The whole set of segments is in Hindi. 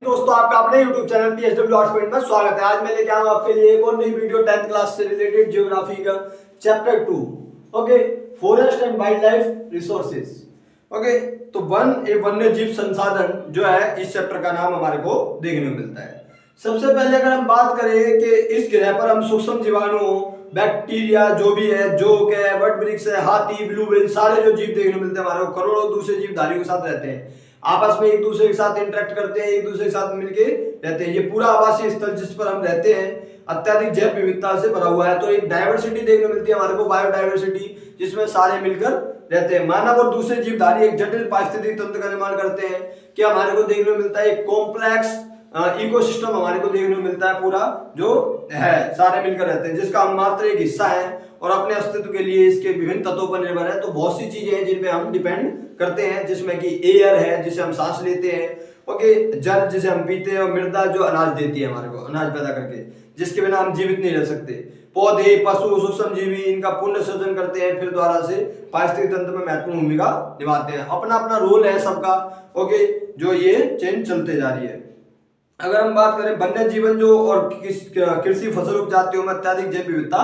दोस्तों आपका अपने YouTube channel PSW arts point में स्वागत है। आज मैं लेके आया हूं आपके लिए एक और नई वीडियो 10th क्लास से रिलेटेड ज्योग्राफी का chapter 2। Okay, forest and wild life resources. Okay, तो वन्य जीव संसाधन जो है इस चैप्टर का नाम हमारे को देखने को मिलता है। सबसे पहले अगर हम बात करें कि इस ग्रह पर हम सूक्ष्म जीवाणुओं, बैक्टीरिया जो भी है, जोक है, वट वृक्ष है, हाथी, ब्लू व्हेल, सारे जो जीव देखने को मिलते हैं हमारे को, करोड़ों दूसरे जीवधारियों के साथ रहते हैं, आपस में एक दूसरे के साथ इंटरेक्ट करते हैं, एक दूसरे के साथ मिलके रहते हैं। ये पूरा आवासीय स्थल जिस पर हम रहते हैं अत्यधिक जैव विविधता से भरा हुआ है। तो एक डायवर्सिटी देखने को मिलती है हमारे को, बायोडायवर्सिटी, जिसमें सारे मिलकर रहते हैं। मानव और दूसरे जीवधारी एक जटिल पारिस्थितिकी तंत्र का निर्माण करते हैं कि हमारे को देखने को मिलता है एक कॉम्प्लेक्स इकोसिस्टम हमारे को देखने को मिलता है, पूरा जो है सारे मिलकर रहते हैं, जिसका हम मात्र एक हिस्सा है और अपने अस्तित्व के लिए इसके विभिन्न तत्वों पर निर्भर है। तो बहुत सी चीजें हैं जिन पे हम डिपेंड करते हैं, जिसमें कि एयर है जिसे हम सांस लेते हैं, ओके, जल जिसे हम पीते हैं, और मृदा जो अनाज देती है हमारे को, अनाज पैदा करके, जिसके बिना हम जीवित नहीं रह सकते। पौधे, पशु, सूक्ष्म जीवी इनका पुण्य सृजन करते हैं, फिर द्वारा से पारिस्थितिक तंत्र में महत्वपूर्ण भूमिका निभाते हैं। अपना अपना रोल है सबका, ओके, जो ये चेन चलते जा रही है। अगर हम बात करें वन्य जीवन जो और कृषि फसल उपजातियों में अत्यधिक जैव विविधता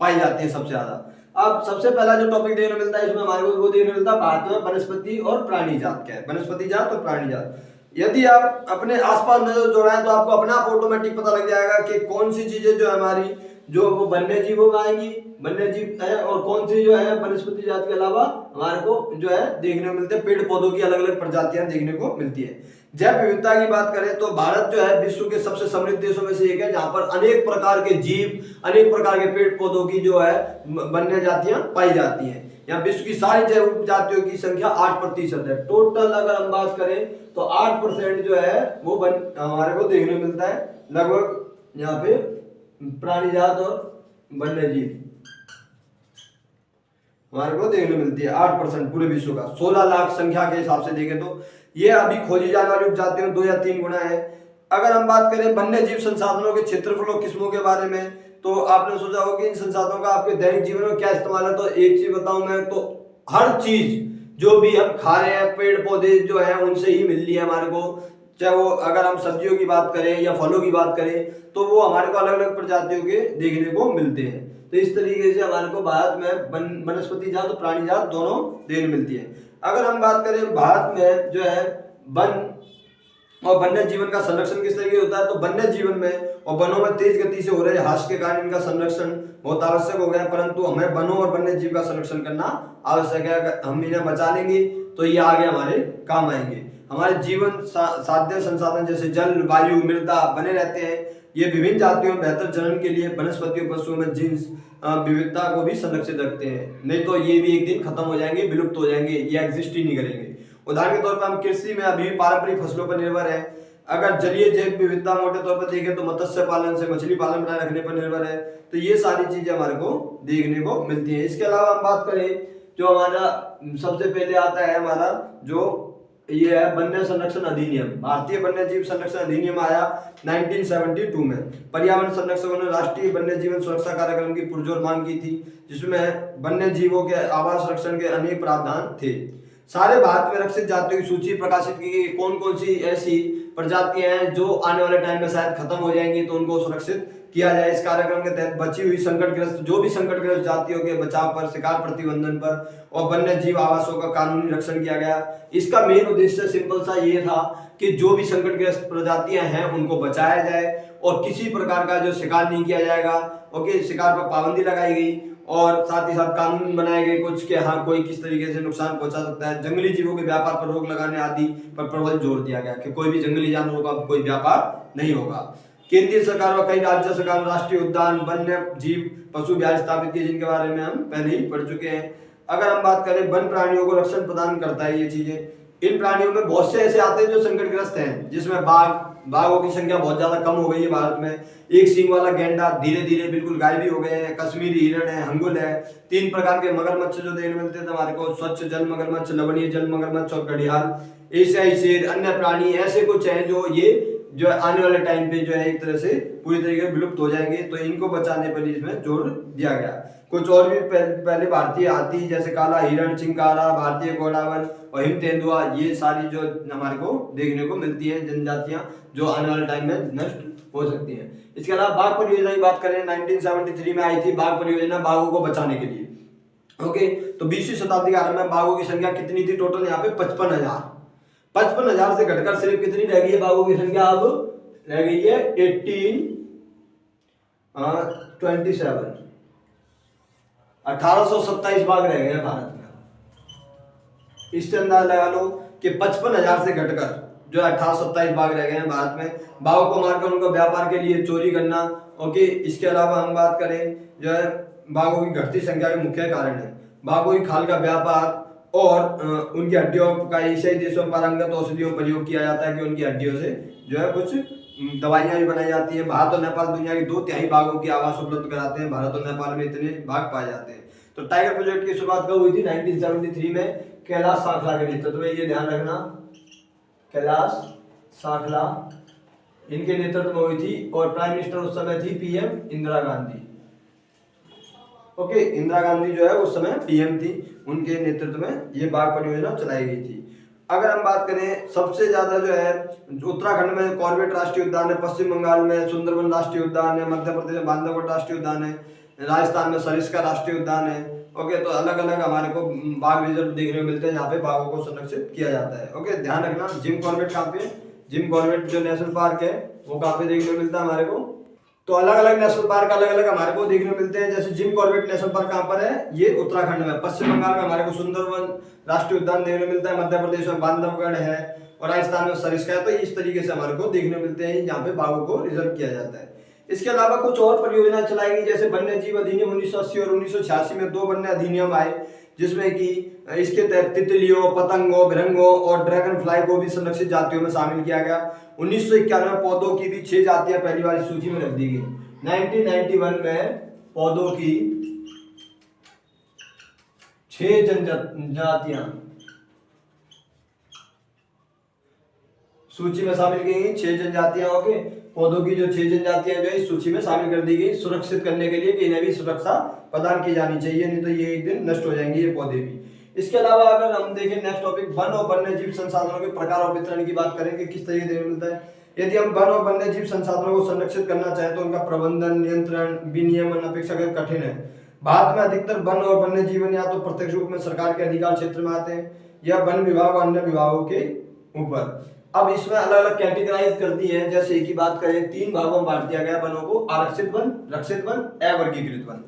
पाई जाती है सबसे ज्यादा। अब सबसे पहला जो टॉपिक देखने को मिलता है इसमें हमारे को वो देखने को मिलता है भारत में वनस्पति और प्राणी जात। क्या है वनस्पति जात और प्राणी जात? यदि आप अपने आसपास नजर दौड़ाएं तो आपको अपने आप ऑटोमेटिक पता लग जाएगा कि कौन सी चीजें जो हमारी जो वो वन्य जीवों में आएंगी, वन्य जीव है, और कौन सी जो है वनस्पति जात के अलावा हमारे को जो है देखने को मिलते हैं पेड़ पौधों की अलग अलग प्रजातियां देखने को मिलती है। जैव विविधता की बात करें तो भारत जो है विश्व के सबसे समृद्ध देशों में से एक है, जहां पर अनेक प्रकार के जीव, अनेक प्रकार के पेड़ पौधों की जो है वन्य जातियां पाई जाती हैं। यहाँ विश्व की सारी जैव जातियों की संख्या 8% है। टोटल अगर हम बात करें तो 8% जो है वो हमारे को देखने को मिलता है, लगभग यहाँ पे प्राणी जात और वन्य जीव हमारे को देखने मिलती है। 8% पूरे विश्व का 16 लाख संख्या के हिसाब से देखें तो ये अभी खोजी जाने वाली उपजातियों में 2 या 3 गुना है। अगर हम बात करें वन्य जीव संसाधनों के क्षेत्रफल और किस्मों के बारे में, तो आपने सोचा होगा कि इन संसाधनों का आपके दैनिक जीवन में क्या इस्तेमाल है। तो एक चीज बताऊं मैं, तो हर चीज जो भी हम खा रहे हैं, पेड़ पौधे जो है उनसे ही मिल रही है हमारे को। चाहे वो अगर हम सब्जियों की बात करें या फलों की बात करें तो वो हमारे को अलग अलग प्रजातियों के देखने को मिलते हैं। तो इस तरीके से हमारे को भारत में वनस्पति जात और प्राणी जात दोनों देखने मिलती है। अगर हम बात करें भारत में जो है वन और वन्य जीवन का संरक्षण किस तरीके होता है, तो वन्य जीवन में और वनों में तेज गति से हो रहे ह्रास के कारण इनका संरक्षण बहुत आवश्यक हो गया है। परंतु हमें वनों और वन्य जीव का संरक्षण करना आवश्यक है। अगर हम इन्हें बचा लेंगे तो ये आगे हमारे काम आएंगे। हमारे जीवन साध्य संसाधन जैसे जल, वायु, मृदा बने रहते हैं। ये विभिन्न जातियों में बेहतर जनन के लिए वनस्पतियों, पशुओं में जीन्स विविधता को भी संरक्षित रखते हैं, नहीं तो ये भी एक दिन खत्म हो जाएंगे, विलुप्त हो जाएंगे, ये एग्जिस्ट ही नहीं करेंगे। उदाहरण के तौर पर हम कृषि में अभी पारंपरिक फसलों पर निर्भर है। अगर जलीय जैव विविधता मोटे तौर पर देखें तो मत्स्य पालन से मछली पालन बनाए रखने पर निर्भर है। तो ये सारी चीजें हमारे को देखने को मिलती है। इसके अलावा हम बात करें जो हमारा सबसे पहले आता है हमारा जो ये है वन्य संरक्षण अधिनियम। भारतीय वन्य जीव संरक्षण अधिनियम आया 1972 में। पर्यावरण संरक्षकों ने राष्ट्रीय वन्य जीवन सुरक्षा कार्यक्रम की पुरजोर मांग की थी, जिसमें वन्य जीवों के आवास संरक्षण के अनेक प्रावधान थे। सारे भारत में रक्षित जातियों की सूची प्रकाशित की गई, कौन कौन सी ऐसी प्रजातियां हैं जो आने वाले टाइम में शायद खत्म हो जाएंगी, तो उनको सुरक्षित किया जाए। इस कार्यक्रम के तहत बची हुई संकटग्रस्त जो भी संकटग्रस्त जातियों के बचाव पर, शिकार प्रतिबंधन पर और वन्य जीव आवासों का कानूनी रक्षण किया गया। इसका मेन उद्देश्य सिंपल सा ये था कि जो भी संकटग्रस्त प्रजातियां हैं उनको बचाया जाए और किसी प्रकार का जो शिकार नहीं किया जाएगा। ओके, शिकार पर पाबंदी लगाई गई और साथ ही साथ कानून बनाए गए कुछ के हाँ कोई किस तरीके से नुकसान पहुंचा सकता है। जंगली जीवों के व्यापार पर रोक लगाने आदि पर प्रबल जोर दिया गया कि कोई भी जंगली जानवरों का कोई व्यापार नहीं होगा। केंद्रीय सरकार व कई राज्य सरकार राष्ट्रीय उद्यान, वन्य जीव पशु विहार स्थापित किए, जिनके बारे में हम पहले ही पढ़ चुके हैं। अगर हम बात करें वन प्राणियों को रक्षण प्रदान करता है ये चीजें। इन प्राणियों में बहुत से ऐसे आते हैं जो संकटग्रस्त हैं, जिसमें बाघों की संख्या बहुत ज्यादा कम हो गई है भारत में। एक सींग वाला गैंडा धीरे धीरे बिल्कुल गायब ही हो गए हैं। कश्मीरी हिरण है, हंगुल है। 3 प्रकार के मगरमच्छ जो देखने मिलते थे हमारे को, स्वच्छ जल मगरमच्छ, लवणीय जल मगरमच्छ और घड़ियाल। एशियाई शेर, अन्य प्राणी ऐसे कुछ हैं जो ये जो है आने वाले टाइम पे जो है एक तरह से पूरी तरीके से विलुप्त हो जाएंगे, तो इनको बचाने पर इसमें जोर दिया गया। कुछ और भी पहले भारतीय हाथी जैसे काला हिरण, चिंकारा, भारतीय घोड़ावन और हिम तेंदुआ, ये सारी जो हमारे को देखने को मिलती है जनजातियां जो आने वाले टाइम में नष्ट हो सकती हैं। इसके अलावा बाघ परियोजना की बात करें, 1973 में आई थी बाघ परियोजना बाघों को बचाने के लिए। ओके, तो 20वीं शताब्दी के आरंभ में बाघों की संख्या कितनी थी टोटल? यहाँ पे 55,000। 55,000 से घटकर सिर्फ कितनी रह गई है बाघों की संख्या? अब रह गई है 1827। 1827 बाघ रह गए हैं भारत में। इससे अंदाजा लगा लो कि 55,000 से घटकर जो 1827 बाघ रह गए हैं भारत में। बाघों को मारकर उनको व्यापार के लिए चोरी करना। ओके, इसके अलावा हम बात करें जो है बाघों की घटती संख्या के मुख्य कारण है बाघों की खाल का व्यापार और उनकी हड्डियों का ईसाई देशों में पारंगत औषधियों प्रयोग किया जाता है कि उनकी हड्डियों से जो है कुछ दवाइयां भी बनाई जाती है। भारत और नेपाल दुनिया की 2/3 बाघों की आवास उपलब्ध कराते हैं। भारत और नेपाल में इतने बाघ पाए जाते हैं। तो टाइगर प्रोजेक्ट की शुरुआत कब हुई थी? 1973 में कैलाश साखला के नेतृत्व में। ये ध्यान रखना, कैलाश साखला इनके नेतृत्व में हुई थी और प्राइम मिनिस्टर उस समय थी पीएम इंदिरा गांधी। ओके, इंदिरा गांधी जो है उस समय पीएम थी, उनके नेतृत्व में ये बाघ परियोजना चलाई गई थी। अगर हम बात करें सबसे ज्यादा जो है उत्तराखंड में कॉर्बेट राष्ट्रीय उद्यान है, पश्चिम बंगाल में सुंदरबन राष्ट्रीय उद्यान है, मध्य प्रदेश में बांधवगढ़ राष्ट्रीय उद्यान है, राजस्थान में सरिस्का राष्ट्रीय उद्यान है। ओके, तो अलग अलग हमारे को बाघ रिजर्व देखने को मिलते हैं जहाँ पे बाघों को संरक्षित किया जाता है। ओके, ध्यान रखना जिम कॉर्बेट कहाँ पे? जिम कॉर्बेट जो नेशनल पार्क है वो कहाँ पे देखने को मिलता है हमारे को? तो अलग अलग नेशनल पार्क अलग अलग हमारे को देखने को मिलते हैं। जैसे जिम कॉर्बेट नेशनल पार्क कहाँ पर है? ये उत्तराखंड में। पश्चिम बंगाल में हमारे को सुंदरबन राष्ट्रीय उद्यान देखने को मिलता है, मध्य प्रदेश में बांधवगढ़ है और राजस्थान में सरिस्का है। तो इस तरीके से हमारे को देखने को मिलते हैं जहाँ पे बाघों को रिजर्व किया जाता है। इसके अलावा कुछ और परियोजना चलाई गई, जैसे वन्य जीव अधिनियम 1980 और 1986 में 2 वन्य अधिनियम आए, जिसमें कि इसके तहत तितलियों, पतंगों, भिरंगों और ड्रैगन फ्लाई को भी संरक्षित जातियों में शामिल किया गया। 1991 में पौधों की भी 6 जातियां पहली बार सूची में रख दी गई। 1991 में पौधों की 6 जनजातियां सूची में शामिल की गई। 6 जनजातियां। ओके, पौधों की जो 6 जनजातियां जो है इस सूची में शामिल कर दी गई सुरक्षित करने के लिए कि इन्हें भी सुरक्षा प्रदान की जानी चाहिए, नहीं तो ये एक दिन नष्ट हो जाएंगे ये पौधे भी। इसके अलावा अगर हम देखें नेक्स्ट टॉपिक, वन और वन्य जीव संसाधनों के प्रकार और वितरण की बात करें कि किस तरीके से मिलता है। यदि हम वन और वन्य जीव संसाधनों को संरक्षित करना चाहें तो उनका प्रबंधन, नियंत्रण, विनियमन अपेक्षाकृत कठिन है। भारत में अधिकतर वन और वन्य जीवन या तो प्रत्यक्ष रूप में सरकार के अधिकार क्षेत्र में आते हैं या वन विभाग और अन्य विभागों के ऊपर। अब इसमें अलग अलग कैटेगराइज कर दी है। जैसे की बात करें 3 भागों में बांट दिया गया वनों को, आरक्षित वन, रक्षित वन, अवर्गीकृत वन।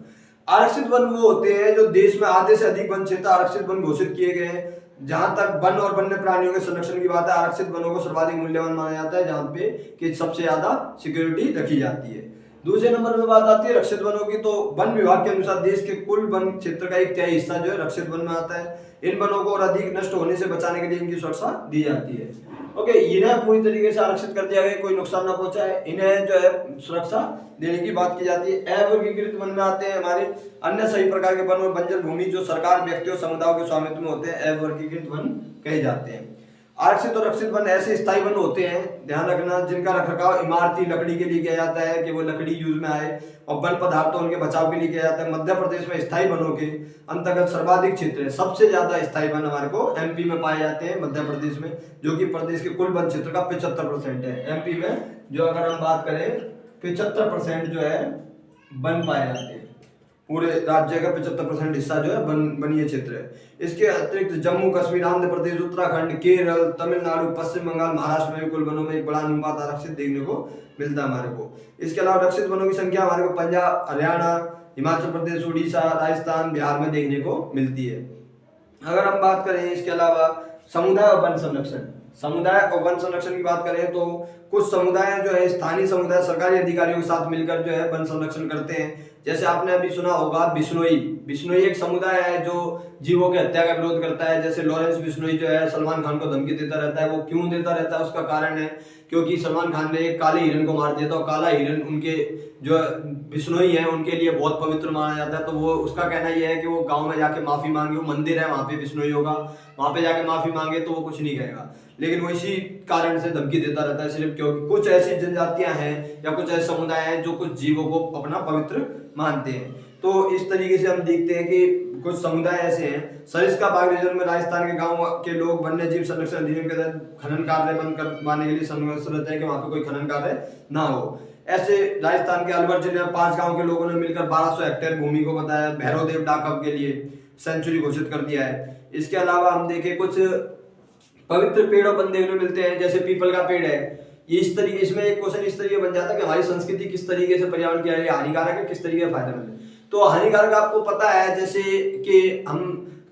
आरक्षित वन वो होते हैं जो देश में आधे से अधिक वन क्षेत्र आरक्षित वन घोषित किए गए हैं। जहां तक वन और वन्य प्राणियों के संरक्षण की बात है, आरक्षित वनों को सर्वाधिक मूल्यवान माना जाता है, जहां पे कि सबसे ज्यादा सिक्योरिटी रखी जाती है। दूसरे नंबर पे बात आती है रक्षित वनों की, तो वन विभाग के अनुसार देश के कुल वन क्षेत्र का 1/3 हिस्सा जो है रक्षित वन में आता है। इन वनों को और अधिक नष्ट होने से बचाने के लिए इनकी सुरक्षा दी जाती है। ओके, इन्हें पूरी तरीके से आरक्षित कर दिया गया, कोई नुकसान ना पहुंचाए, इन्हें जो है सुरक्षा देने की बात की जाती है। अवर्गीकृत वन में आते हैं हमारे अन्य सभी प्रकार के वन और बंजर भूमि जो सरकार, व्यक्तियों, समुदायों के स्वामित्व में होते हैं, अवर्गीकृत वन कहे जाते हैं। आरक्षित और रक्षित वन ऐसे स्थायी वन होते हैं, ध्यान रखना, जिनका रखरखाव इमारती लकड़ी के लिए किया जाता है कि वो लकड़ी यूज में आए, और वन पदार्थों उनके बचाव के लिए किया जाता है। मध्य प्रदेश में स्थायी वनों के अंतर्गत सर्वाधिक क्षेत्र है। सबसे ज्यादा स्थायी वन हमारे को एमपी में पाए जाते हैं, मध्य प्रदेश में, जो कि प्रदेश के कुल वन क्षेत्र का 75% है। एमपी में जो अगर हम बात करें 75% जो है वन पाए जाते हैं। पूरे राज्य का 75% हिस्सा जो है वनीय क्षेत्र है। इसके अतिरिक्त जम्मू कश्मीर, आंध्र प्रदेश, उत्तराखंड, केरल, तमिलनाडु, पश्चिम बंगाल, महाराष्ट्र में कुल वनों में एक बड़ा अनुपात आरक्षित देखने को मिलता है हमारे को। इसके अलावा रक्षित वनों की संख्या हमारे को पंजाब, हरियाणा, हिमाचल प्रदेश, उड़ीसा, राजस्थान, बिहार में देखने को मिलती है। अगर हम बात करें इसके अलावा समुदाय और वन संरक्षण, समुदाय और वन संरक्षण की बात करें तो कुछ समुदाय जो है स्थानीय समुदाय सरकारी अधिकारियों के साथ मिलकर जो है वन संरक्षण करते हैं। जैसे आपने अभी सुना होगा बिश्नोई, बिश्नोई एक समुदाय है जो जीवों की हत्या का विरोध करता है। जैसे लॉरेंस बिश्नोई जो है सलमान खान को धमकी देता रहता है, वो क्यों देता रहता है उसका कारण है क्योंकि सलमान खान ने एक काले हिरन को मार दिया था और काला हिरन उनके जो बिश्नोई है उनके लिए बहुत पवित्र माना जाता है। तो वो उसका कहना यह है कि वो गांव में जाके माफी मांगे, वो मंदिर है वहां पे बिश्नोई होगा, वहां पे जाके माफी मांगे तो वो कुछ नहीं कहेगा, लेकिन वो इसी कारण से धमकी देता रहता है सिर्फ क्योंकि कुछ ऐसी जनजातियां हैं या कुछ ऐसे समुदाय हैं जो कुछ जीवों को अपना पवित्र मानते हैं। तो इस तरीके से हम देखते हैं कि कुछ समुदाय ऐसे हैं। सरिस्का बाघ रिजर्व में राजस्थान के गांव के लोग वन्य जीव संरक्षण अधिनियम के तहत खनन कार्य बंद करवाने के लिए संघर्ष रहते हैं कि वहां पे कोई खनन कार्य ना हो। ऐसे राजस्थान के अलवर जिले में 5 गांव के लोगों ने मिलकर 1200 हेक्टेयर भूमि को बताया भैरवदेव डाकब के लिए सेंचुरी घोषित कर दिया है। इसके अलावा हम देखें कुछ पवित्र पेड़ और वन देखने मिलते हैं, जैसे पीपल का पेड़ है। ये इस तरीके इसमें एक क्वेश्चन इस तरीके बन जाता है कि हमारी संस्कृति किस तरीके से पर्यावरण के लिए हानिकारक है, किस तरीके से फायदेमंद है। तो हानिकारक आपको पता है जैसे कि हम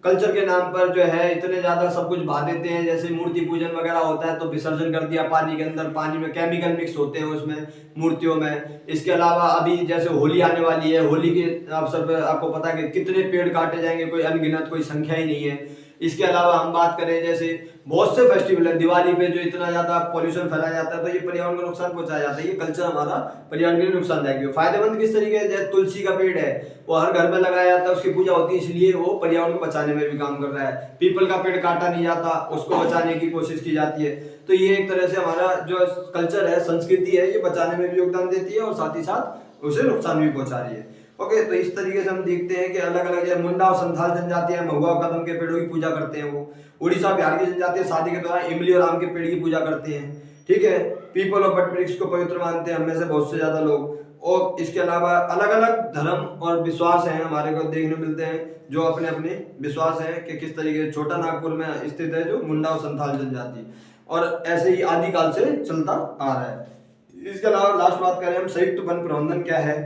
कल्चर के नाम पर जो है इतने ज्यादा सब कुछ बहा देते हैं, जैसे मूर्ति पूजन वगैरह होता है तो विसर्जन कर दिया पानी के अंदर, पानी में केमिकल मिक्स होते हैं उसमें मूर्तियों में। इसके अलावा अभी जैसे होली आने वाली है, होली के अवसर पर आपको पता है कि कितने पेड़ काटे जाएंगे, कोई अनगिनत कोई संख्या ही नहीं है। इसके अलावा हम बात करें जैसे बहुत से फेस्टिवल है, दिवाली पे जो इतना ज्यादा पॉल्यूशन फैलाया जाता है तो ये पर्यावरण को नुकसान पहुंचाया जाता है। ये कल्चर हमारा पर्यावरण के लिए नुकसानदायक है। फायदेमंद किस तरीके से, जैसे तुलसी का पेड़ है वो हर घर में लगाया जाता है, उसकी पूजा होती है, इसलिए वो पर्यावरण को बचाने में भी काम कर रहा है। पीपल का पेड़ काटा नहीं जाता, उसको बचाने की कोशिश की जाती है। तो ये एक तरह से हमारा जो कल्चर है, संस्कृति है, ये बचाने में भी योगदान देती है और साथ ही साथ उसे नुकसान भी पहुंचा रही है। ओके, तो इस तरीके से हम देखते हैं कि अलग अलग मुंडा और संथाल जनजातियां महुआ कदम के पेड़ों की पूजा करते हैं। वो उड़ीसा बिहार की जनजातियां शादी के दौरान इमली और आम के पेड़ की पूजा करते हैं। ठीक है, पीपल और बट वृक्ष को पवित्र मानते हैं हमें से बहुत से ज्यादा लोग। और इसके अलावा अलग अलग धर्म और विश्वास हैं हमारे को देखने मिलते हैं, जो अपने अपने विश्वास है कि किस तरीके से छोटा नागपुर में स्थित है जो मुंडा और संथाल जनजाति, और ऐसे ही आदिकाल से चलता आ रहा है। इसके अलावा लास्ट बात करें हम संयुक्त वन प्रबंधन क्या है,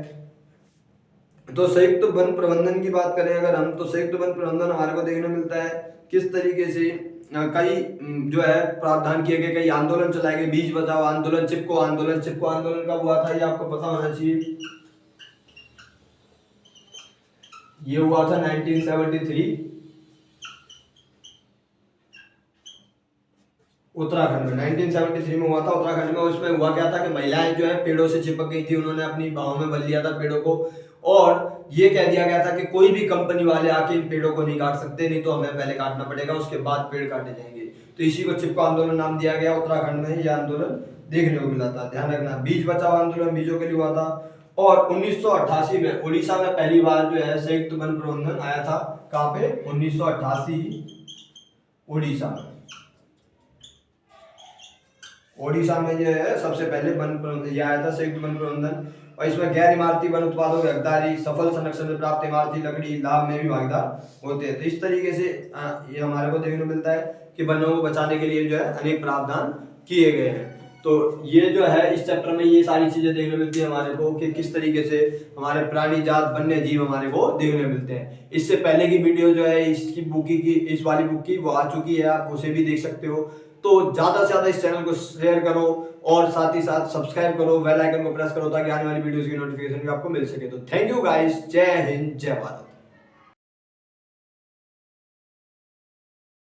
तो संयुक्त वन प्रबंधन की बात करें अगर हम, तो संयुक्त वन प्रबंधन हमारे को देखने मिलता है किस तरीके से कई जो है प्रावधान किए गए, कई आंदोलन चलाए गए, बीज बचाओ आंदोलन, चिपको आंदोलन। चिपको आंदोलन कब हुआ था ये आपको पता होना चाहिए, ये हुआ था 1973 उत्तराखंड में। 1973 में हुआ था उत्तराखंड में। उसमें हुआ क्या था कि महिलाएं जो है पेड़ों से चिपक गई थी, उन्होंने अपनी बाहों में बल लिया था पेड़ों को, और ये कह दिया गया था कि कोई भी कंपनी वाले आके इन पेड़ों को नहीं काट सकते, नहीं तो हमें पहले काटना पड़ेगा, उसके बाद पेड़ काटे जाएंगे। तो इसी को चिपको आंदोलन नाम दिया गया। उत्तराखंड में ये आंदोलन देखने को मिला था। ध्यान रखना, बीज बचाओ आंदोलन बीजों के लिए हुआ था। और 1988 में उड़ीसा में पहली बार जो है संयुक्त वन प्रबंधन आया था। कहाँ पे? 1988 उड़ीसा में। ओडिशा में ये है सबसे पहले वन ये आया था संयुक्त वन प्रबंधन। और इसमें गैर इमारती वन उत्पादों की हकदारी, सफल संरक्षण में प्राप्त इमारती लकड़ी लाभ में भी भागीदार होते हैं। तो इस तरीके से ये हमारे को देखने को मिलता है कि वनों को बचाने के लिए जो है अनेक प्रावधान किए गए हैं। तो ये जो है इस चैप्टर में ये सारी चीजें देखने मिलती है हमारे को कि किस तरीके से हमारे प्राणी जात वन्य जीव हमारे को देखने मिलते हैं। इससे पहले की वीडियो जो है इसकी बुक की, इस वाली बुक की, वो आ चुकी है, आप उसे भी देख सकते हो। तो ज्यादा से ज्यादा इस चैनल को शेयर करो और साथ ही साथ सब्सक्राइब करो, बेल आइकन को प्रेस करो ताकि आने वाली वीडियोस की नोटिफिकेशन भी आपको मिल सके। तो थैंक यू गाइस, जय हिंद, जय भारत।